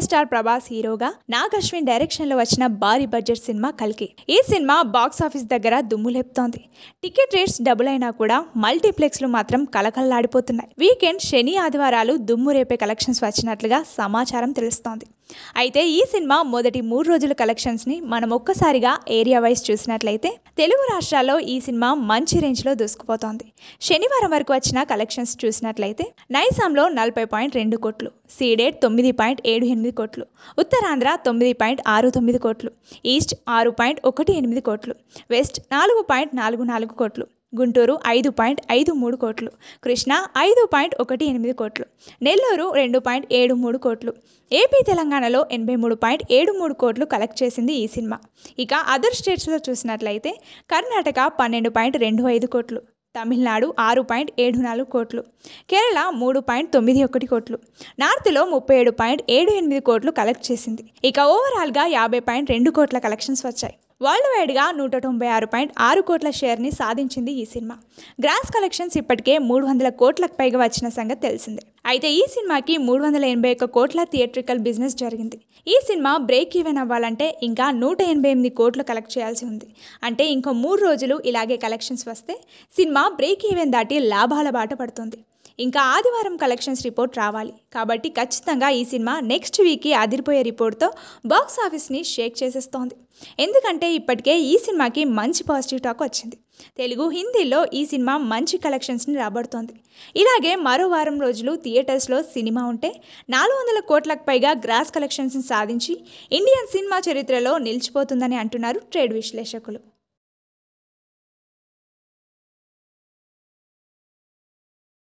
Star Prabhas హీరోగా Nag Ashwin direction లో వచ్చిన భారీ బడ్జెట్ సినిమా కల్కి. ఈ సినిమా బాక్స్ ఆఫీస్ దగ్గర దుమ్ము లేపుతోంది. టికెట్ రేట్స్ డబుల్ అయినా కూడా మల్టీప్లెక్స్ లు మాత్రం కలకలలాడిపోతున్నాయి. వీకెండ్ శని ఆదివారాలు దుమ్ము రేపే కలెక్షన్స్ వచ్చినట్లుగా సమాచారం తెలుస్తోంది. అయితే ఈ సినిమా మొదటి 3 రోజుల కలెక్షన్స్ ని మనం ఒక్కసారిగా ఏరియా వైజ్ చూసినట్లయితే తెలుగు రాష్ట్రాల్లో ఈ సినిమా మంచి రేంజ్ లో దూసుకుపోతోంది. శనివారం వరకు వచ్చిన కలెక్షన్స్ చూసినట్లయితే నైజాంలో 40.2 కోట్లు, సీడెడ్ 9.78 కోట్లు, ఉత్తరాంధ్ర 9.69 కోట్లు, ఈస్ట్ 6.18 కోట్లు, వెస్ట్ 4.44 కోట్లు, గుంటూరు 5.53 కోట్లు, కృష్ణా 5.18 కోట్లు, నెల్లూరు 2.73 కోట్లు, ఏపీ తెలంగాణలో 83.73 కోట్లు కలెక్ట్ చేసింది ఈ సినిమా. ఇక అదర్ స్టేట్స్లో చూసినట్లయితే కర్ణాటక 12.25 కోట్లు, తమిళనాడు 6.74 కోట్లు, కేరళ 3.91 కోట్లు, నార్త్లో 37.78 కోట్లు కలెక్ట్ చేసింది. ఇక ఓవరాల్గా 50.2 కోట్ల కలెక్షన్స్ వచ్చాయి. వరల్డ్ వైడ్గా 196.6 కోట్ల షేర్ని సాధించింది ఈ సినిమా. గ్రాస్ కలెక్షన్స్ ఇప్పటికే 300 కోట్లకు పైగా వచ్చిన సంగతి తెలిసిందే. అయితే ఈ సినిమాకి 381 కోట్ల థియేట్రికల్ బిజినెస్ జరిగింది. ఈ సినిమా బ్రేక్ ఈవెన్ అవ్వాలంటే ఇంకా 188 కోట్లు కలెక్ట్ చేయాల్సి ఉంది. అంటే ఇంకో 3 రోజులు ఇలాగే కలెక్షన్స్ వస్తే సినిమా బ్రేక్ ఈవెన్ దాటి లాభాల బాట పడుతుంది. ఇంకా ఆదివారం కలెక్షన్స్ రిపోర్ట్ రావాలి. కాబట్టి ఖచ్చితంగా ఈ సినిమా నెక్స్ట్ వీక్కి అదిరిపోయే రిపోర్ట్తో బాక్స్ ఆఫీస్ని షేక్ చేసేస్తోంది. ఎందుకంటే ఇప్పటికే ఈ సినిమాకి మంచి పాజిటివ్ టాక్ వచ్చింది. తెలుగు, హిందీలో ఈ సినిమా మంచి కలెక్షన్స్ని రాబడుతోంది. ఇలాగే మరో వారం రోజులు థియేటర్స్లో సినిమా ఉంటే 400 కోట్లకు పైగా గ్రాస్ కలెక్షన్స్ని సాధించి ఇండియన్ సినిమా చరిత్రలో నిలిచిపోతుందని అంటున్నారు ట్రేడ్ విశ్లేషకులు.